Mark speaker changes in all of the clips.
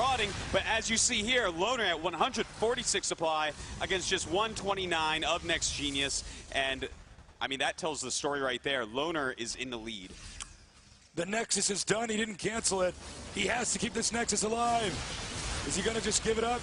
Speaker 1: prodding, but as you see here, Loner at 146 supply against just 129 of NEXGenius, and I mean, that tells the story right there. Loner is in the lead.
Speaker 2: The Nexus is done. He didn't cancel it. He has to keep this Nexus alive. Is he going to just give it up?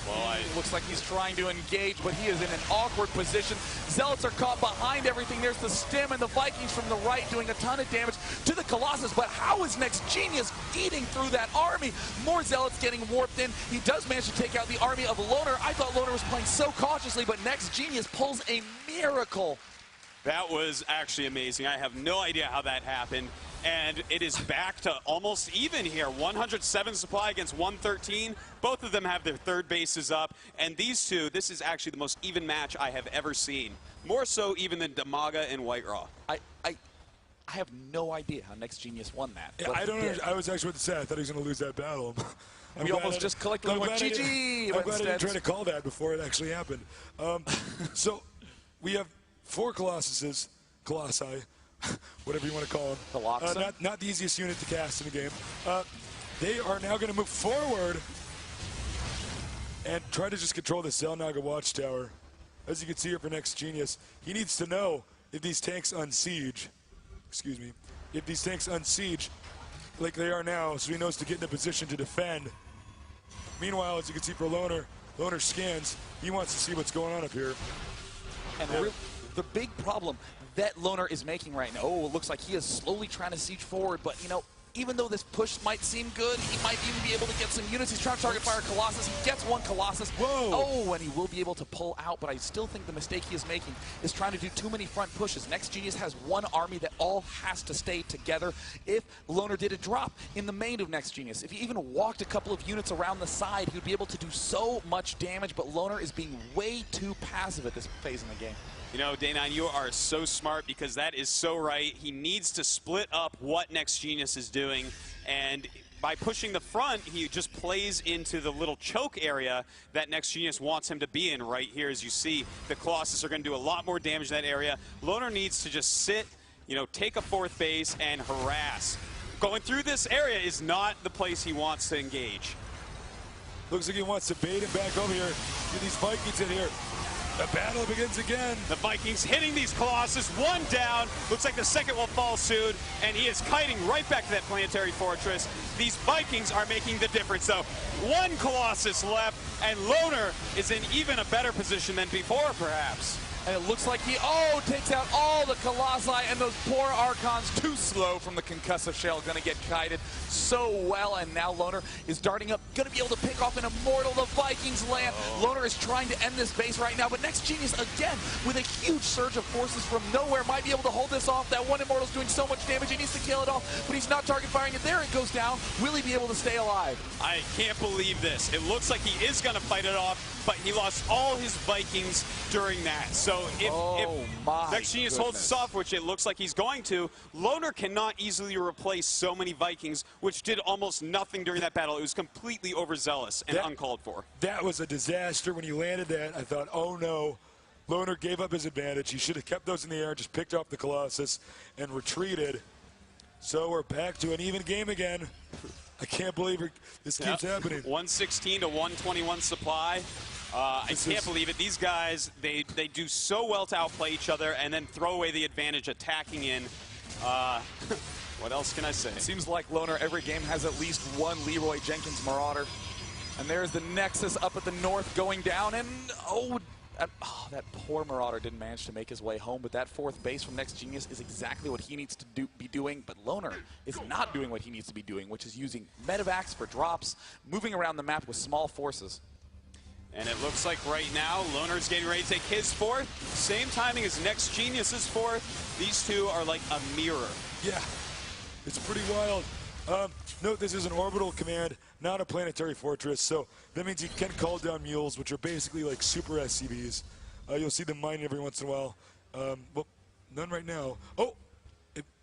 Speaker 3: Well, it looks like he's trying to engage, but he is in an awkward position. Zealots are caught behind everything. There's the Stim and the Vikings from the right doing a ton of damage to the Colossus, but how is NEXGenius eating through that army? More Zealots getting warped in. He does manage to take out the army of Loner. I thought Loner was playing so cautiously, but NEXGenius pulls a miracle.
Speaker 1: That was actually amazing. I have no idea how that happened. And it is back to almost even here. 107 supply against 113. Both of them have their third bases up. And these two, this is actually the most even match I have ever seen. More so even than Damaga and White Raw.
Speaker 3: I have no idea how NEXGenius won that.
Speaker 2: Yeah, I don't know. I was actually about to say, I thought he was going to lose that battle.
Speaker 3: We almost just collectively went GG.
Speaker 2: I'm glad I didn't try to call that before it actually happened. So we have 4 Colossuses, Colossi, whatever you want to call them. Not the easiest unit to cast in the game. They are now going to move forward and try to just control the Xel'Naga Watchtower. As you can see here for NEXGenius, he needs to know if these tanks unsiege, if these tanks unsiege like they are now, so he knows to get in a position to defend. Meanwhile, as you can see for Loner, Loner scans. He wants to see what's going on up here.
Speaker 3: And the big problem that Loner is making right now, it looks like he is slowly trying to siege forward, but, you know, even though this push might seem good, he might even be able to get some units. He's trying to target fire Colossus. He gets one Colossus.
Speaker 2: Whoa.
Speaker 3: Oh, and he will be able to pull out, but I still think the mistake he is making is trying to do too many front pushes. NEXGenius has one army that all has to stay together. If Loner did a drop in the main of NEXGenius, if he even walked a couple of units around the side, he would be able to do so much damage, but Loner is being way too passive at this phase in the game.
Speaker 1: You know, Day9, you are so smart because that is so right. He needs to split up what NEXGenius is doing, and by pushing the front, he just plays into the little choke area that NEXGenius wants him to be in right here. As you see, the Colossus are going to do a lot more damage in that area. Loner needs to just sit, you know, take a 4th base and harass. Going through this area is not the place he wants to engage.
Speaker 2: Looks like he wants to bait him back over here. Get these Vikings in here. The battle begins again.
Speaker 1: The Vikings hitting these Colossus, 1 down. Looks like the second will fall soon, and he is kiting right back to that planetary fortress. These Vikings are making the difference, though. 1 Colossus left, and Loner is in even a better position than before, perhaps.
Speaker 3: And it looks like he, takes out all the Colossi, and those poor Archons, too slow from the concussive shell, gonna get kited so well, and now Loner is darting up, gonna be able to pick off an Immortal. The Vikings land. Loner is trying to end this base right now, but NEXGenius, again, with a huge surge of forces from nowhere, might be able to hold this off. That one Immortal's doing so much damage, he needs to kill it off, but he's not target firing it. There it goes down. Will he be able to stay alive?
Speaker 1: I can't believe this. It looks like he is gonna fight it off, but he lost all his Vikings during that. So if NEXGenius holds this off, which it looks like he's going to, Loner cannot easily replace so many Vikings, which did almost nothing during that battle. It was completely overzealous and uncalled for.
Speaker 2: That was a disaster. When he landed that, I thought, oh no. Loner gave up his advantage. He should have kept those in the air, just picked off the Colossus and retreated. So we're back to an even game again. I can't believe this keeps happening.
Speaker 1: 116 to 121 supply. I can't believe it. These guys, they do so well to outplay each other and then throw away the advantage attacking in. What else can I say?
Speaker 3: It seems like Loner every game has at least one Leroy Jenkins Marauder. And there's the Nexus up at the north going down, and that poor Marauder didn't manage to make his way home, but that 4th base from NEXGenius is exactly what he needs to be doing, but Loner is not doing what he needs to be doing, which is using medevacs for drops, moving around the map with small forces.
Speaker 1: And it looks like right now, Loner's getting ready to take his 4th. Same timing as NEXGenius's 4th. These two are like a mirror.
Speaker 2: Yeah, it's pretty wild. Note this is an orbital command, not a planetary fortress, so that means you can call down mules, which are basically like super SCVs. You'll see them mine every once in a while. Well, none right now. Oh,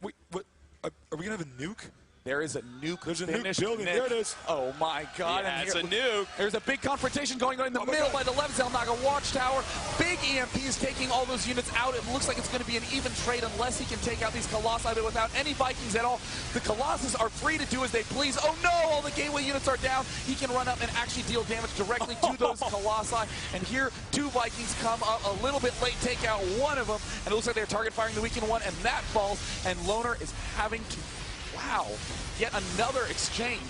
Speaker 2: wait, what? Are we gonna have a nuke?
Speaker 3: There is a nuke.
Speaker 2: There's a
Speaker 3: finish.
Speaker 2: nuke building.
Speaker 3: Nick.
Speaker 2: There it is.
Speaker 3: Oh my God!
Speaker 1: Yeah,
Speaker 3: And
Speaker 1: it's a nuke.
Speaker 3: There's a big confrontation going on in the middle by the left Zelnaga Watchtower. Big EMPs taking all those units out. It looks like it's going to be an even trade unless he can take out these Colossi, but without any Vikings at all. The Colossus are free to do as they please. Oh no, all the gateway units are down. He can run up and actually deal damage directly to those Colossi. And here, 2 Vikings come up a little bit late, take out one of them, and it looks like they're target firing the weakened one, and that falls, and Loner is having to, wow, yet another exchange.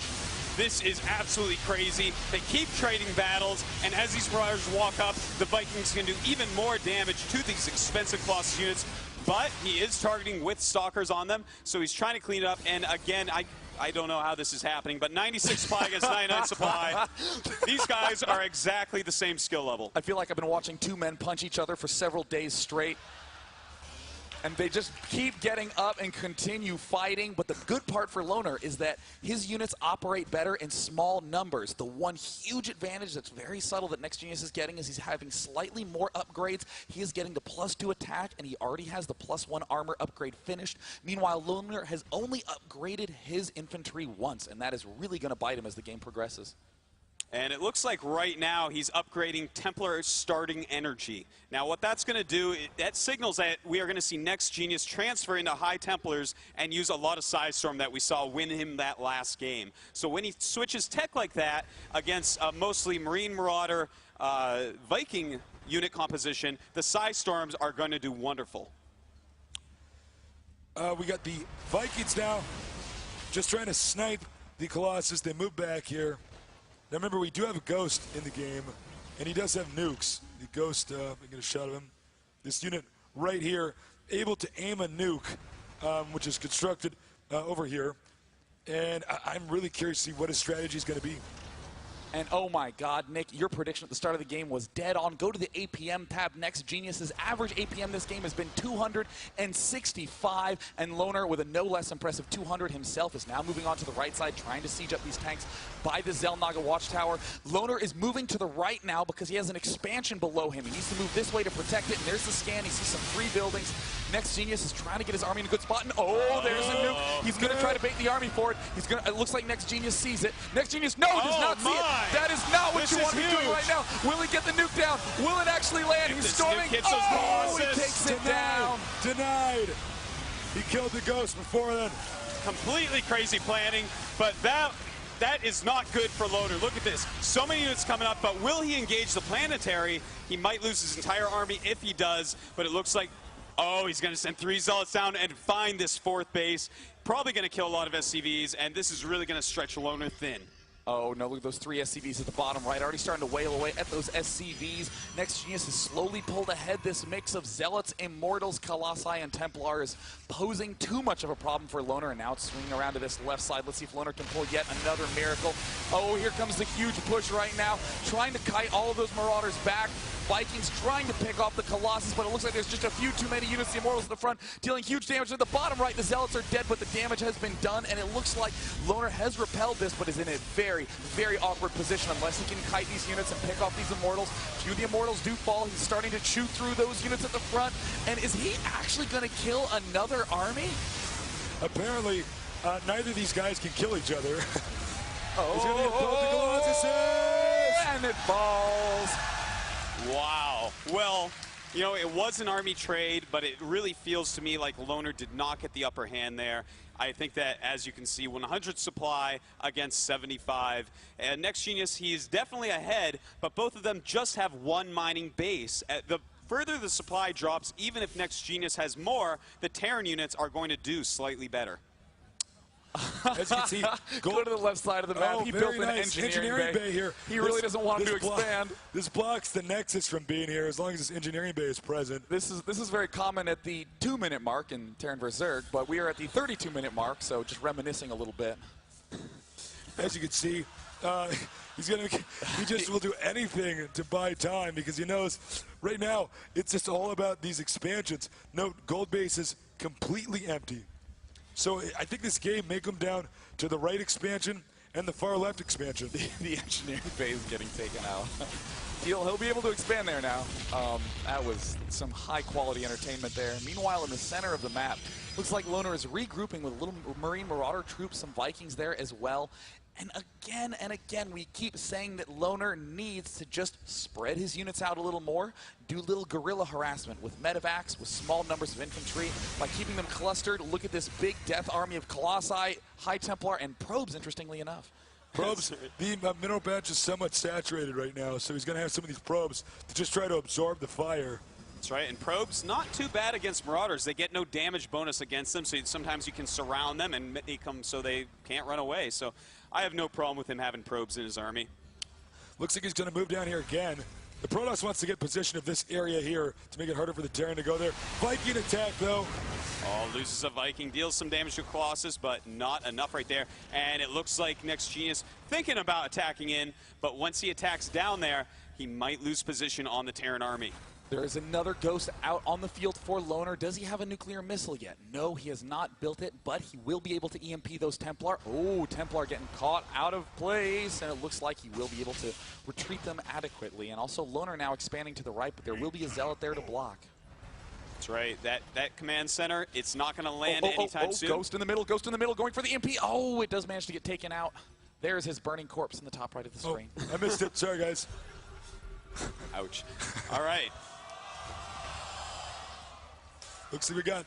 Speaker 1: This is absolutely crazy. They keep trading battles, and as these Marauders walk up, the Vikings can do even more damage to these expensive Colossus units, but he is targeting with Stalkers on them, so he's trying to clean it up, and again, I don't know how this is happening, but 96 supply against 99 supply. These guys are exactly the same skill level.
Speaker 3: I feel like I've been watching 2 men punch each other for several days straight. And they just keep getting up and continue fighting. But the good part for Loner is that his units operate better in small numbers. The one huge advantage that's very subtle that NEXGenius is getting is he's having slightly more upgrades. He is getting the +2 attack, and he already has the +1 armor upgrade finished. Meanwhile, Loner has only upgraded his infantry once, and that is really going to bite him as the game progresses.
Speaker 1: And it looks like right now he's upgrading Templar starting energy. Now what that's going to do, that signals that we are going to see NEXGenius transfer into High Templars and use a lot of Sidestorm that we saw win him that last game. So when he switches tech like that against mostly Marine Marauder Viking unit composition, the Sidestorms are going to do wonderful.
Speaker 2: We got the Vikings now just trying to snipe the Colossus. They move back here. Now remember, we do have a Ghost in the game, and he does have nukes. The Ghost, I'm get a shot of him. This unit right here, able to aim a nuke, which is constructed over here. And I'm really curious to see what his strategy is going to be.
Speaker 3: And oh my God, Nick, your prediction at the start of the game was dead on. Go to the APM tab. NEXGenius's average APM this game has been 265, and Loner, with a no less impressive 200 himself, is now moving on to the right side, trying to siege up these tanks by the Zelnaga Watchtower. Loner is moving to the right now because he has an expansion below him. He needs to move this way to protect it, and there's the scan. He sees some free buildings. NEXGenius is trying to get his army in a good spot, and oh, there's a nuke. He's going to try to bait the army for it. It looks like NEXGenius sees it. NEXGenius, no, does not see it. That is not what you want to be doing right now. Will he get the nuke down? Will it actually land? He's storming. Oh, he takes it down.
Speaker 2: Denied. He killed the Ghost before then.
Speaker 1: Completely crazy planning, but that is not good for Loner. Look at this. So many units coming up, but will he engage the planetary? He might lose his entire army if he does, but it looks like, oh, he's going to send 3 Zealots down and find this 4th base. Probably going to kill a lot of SCVs, and this is really going to stretch Loner thin.
Speaker 3: Oh, no, look at those 3 SCVs at the bottom right, already starting to wail away at those SCVs. NEXGenius has slowly pulled ahead. This mix of Zealots, Immortals, Colossi, and Templars posing too much of a problem for Loner, and now it's swinging around to this left side. Let's see if Loner can pull yet another miracle. Oh, here comes the huge push right now, trying to kite all of those Marauders back. Vikings trying to pick off the Colossus, but it looks like there's just a few too many units. The Immortals in the front dealing huge damage. At the bottom right, the Zealots are dead, but the damage has been done, and it looks like Loner has repelled this, but is in a very, very awkward position unless he can kite these units and pick off these Immortals. Few of the Immortals do fall. He's starting to chew through those units at the front, and is he actually going to kill another army?
Speaker 2: Apparently, neither of these guys can kill each other.
Speaker 3: And it falls.
Speaker 1: Wow. Well, you know, it was an army trade, but it really feels to me like Loner did not get the upper hand there. I think that, as you can see, 100 supply against 75. And NEXGenius, he's definitely ahead, but both of them just have 1 mining base. The further the supply drops, even if NEXGenius has more, the Terran units are going to do slightly better.
Speaker 2: As you can see,
Speaker 3: go to the left side of the map. He built an engineering bay
Speaker 2: here.
Speaker 3: He really doesn't want him to expand.
Speaker 2: This blocks the Nexus from being here as long as this engineering bay is present.
Speaker 3: This is very common at the 2-minute mark in Terran vs. Zerg, but we are at the 32-minute mark, so just reminiscing a little bit.
Speaker 2: As you can see, he just will do anything to buy time because he knows right now it's just all about these expansions. Note, gold base is completely empty. So I think this game may come down to the right expansion and the far left expansion.
Speaker 3: The engineering phase getting taken out. He'll be able to expand there now. That was some high-quality entertainment there. Meanwhile, in the center of the map, looks like Loner is regrouping with little Marine Marauder troops, some Vikings there as well. And again, we keep saying that Loner needs to just spread his units out a little more, do little guerrilla harassment with medevacs, with small numbers of infantry, by keeping them clustered. Look at this big death army of Colossi, High Templar, and probes, interestingly enough.
Speaker 2: Probes, the mineral patch is somewhat saturated right now, so he's going to have some of these probes to just try to absorb the fire.
Speaker 1: That's right, and probes, not too bad against Marauders. They get no damage bonus against them, so sometimes you can surround them and make them so they can't run away. So I have no problem with him having probes in his army.
Speaker 2: Looks like he's going to move down here again. The Protoss wants to get possession of this area here to make it harder for the Terran to go there. Viking attack, though.
Speaker 1: Oh, loses a Viking, deals some damage to Colossus, but not enough right there. And it looks like NEXGenius thinking about attacking in, but once he attacks down there, he might lose position on the Terran army.
Speaker 3: There is another Ghost out on the field for Loner. Does he have a nuclear missile yet? No, he has not built it, but he will be able to EMP those Templar. Oh, Templar getting caught out of place, and it looks like he will be able to retreat them adequately. And also Loner now expanding to the right, but there will be a Zealot there to block.
Speaker 1: That's right. That command center, it's not going to land anytime soon.
Speaker 3: Ghost in the middle, going for the EMP. Oh, it does manage to get taken out. There's his burning corpse in the top right of the screen.
Speaker 2: I missed it. Sorry, guys.
Speaker 1: Ouch. All right.
Speaker 2: Looks like we got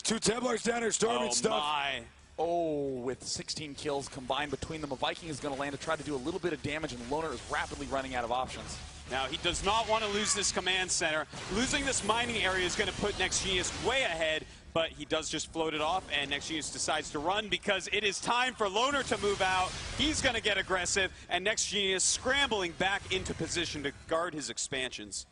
Speaker 2: 2 Templars down here storming stuff.
Speaker 1: My.
Speaker 3: Oh, with 16 kills combined between them, a Viking is going to land to try to do a little bit of damage, and Loner is rapidly running out of options.
Speaker 1: Now, he does not want to lose this command center. Losing this mining area is going to put NEXGenius way ahead, but he does just float it off, and NEXGenius decides to run because it is time for Loner to move out. He's going to get aggressive, and NEXGenius scrambling back into position to guard his expansions.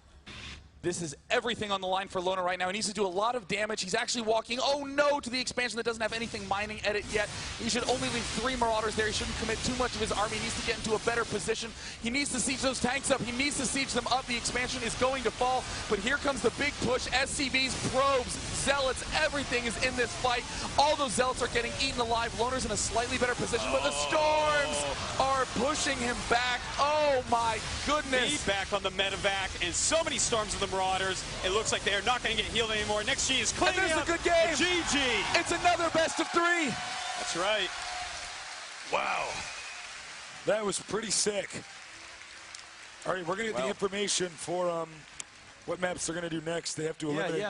Speaker 3: This is everything on the line for Loner right now. He needs to do a lot of damage. He's actually walking, oh no, to the expansion that doesn't have anything mining at it yet. He should only leave 3 Marauders there. He shouldn't commit too much of his army. He needs to get into a better position. He needs to siege those tanks up. He needs to siege them up. The expansion is going to fall, but here comes the big push. SCVs, probes, Zealots, everything is in this fight. All those Zealots are getting eaten alive. Loner's in a slightly better position, but the Storms are pushing him back. Oh my goodness.
Speaker 1: Feedback on the medevac, and so many Storms of the Marauders. It looks like they are not going to get healed anymore. NEXGenius is cleaning
Speaker 3: up.
Speaker 1: A
Speaker 3: good game.
Speaker 1: GG.
Speaker 3: It's another best of 3.
Speaker 1: That's right.
Speaker 2: Wow. That was pretty sick. All right, we're going to get the information for what maps they're going to do next. They have to eliminate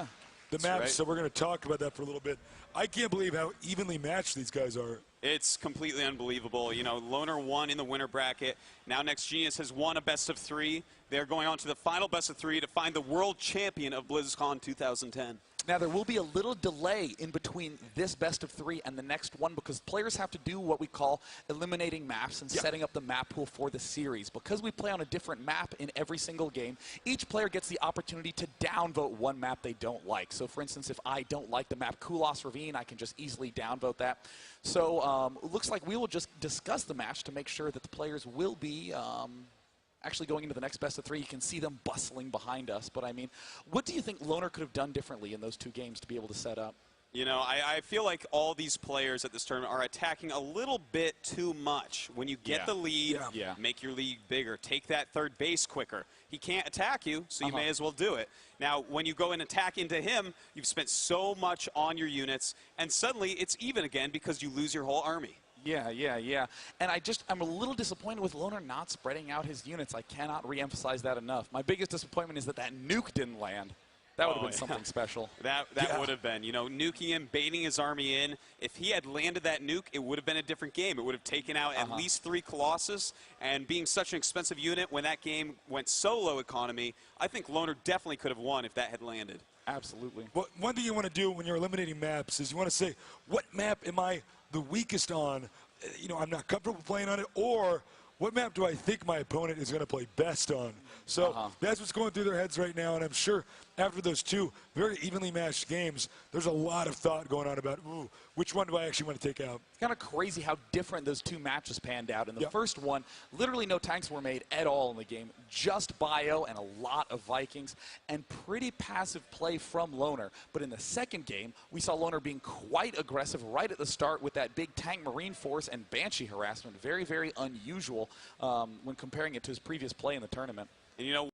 Speaker 2: the maps, so we're going to talk about that for a little bit. I can't believe how evenly matched these guys are.
Speaker 1: It's completely unbelievable. You know, Loner won in the winner bracket. Now NEXGenius has won a best of 3. They're going on to the final best of 3 to find the world champion of Blizzcon 2010.
Speaker 3: Now, there will be a little delay in between this best of 3 and the next one because players have to do what we call eliminating maps and setting up the map pool for the series. Because we play on a different map in every single game, each player gets the opportunity to downvote one map they don't like. So, for instance, if I don't like the map Kulos Ravine, I can just easily downvote that. So, it looks like we will just discuss the match to make sure that the players will be actually going into the next best of 3. You can see them bustling behind us. But, I mean, what do you think Loner could have done differently in those 2 games to be able to set up?
Speaker 1: You know, I feel like all these players at this tournament are attacking a little bit too much. When you get the lead, make your lead bigger. Take that third base quicker. He can't attack you, so you may as well do it. Now, when you go and attack into him, you've spent so much on your units, and suddenly it's even again because you lose your whole army.
Speaker 3: Yeah. And I'm a little disappointed with Loner not spreading out his units. I cannot re-emphasize that enough. My biggest disappointment is that nuke didn't land. That would have been something special.
Speaker 1: That would have been, you know, nuking him, baiting his army in. If he had landed that nuke, it would have been a different game. It would have taken out at least 3 Colossus, and being such an expensive unit, when that game went so low economy, I think Loner definitely could have won if that had landed.
Speaker 3: Absolutely.
Speaker 2: Well, one thing you want to do when you're eliminating maps is you want to say, what map am I the weakest on? You know, I'm not comfortable playing on it, or what map do I think my opponent is going to play best on? So that's what's going through their heads right now, and I'm sure after those two very evenly matched games, there's a lot of thought going on about, ooh, which one do I actually want to take out?
Speaker 3: Kind of crazy how different those two matches panned out. In the
Speaker 2: Yep.
Speaker 3: first one, literally no tanks were made at all in the game, just bio and a lot of Vikings, and pretty passive play from Loner. But in the second game, we saw Loner being quite aggressive right at the start with that big tank marine force and Banshee harassment. Very, very unusual when comparing it to his previous play in the tournament.
Speaker 1: And you know,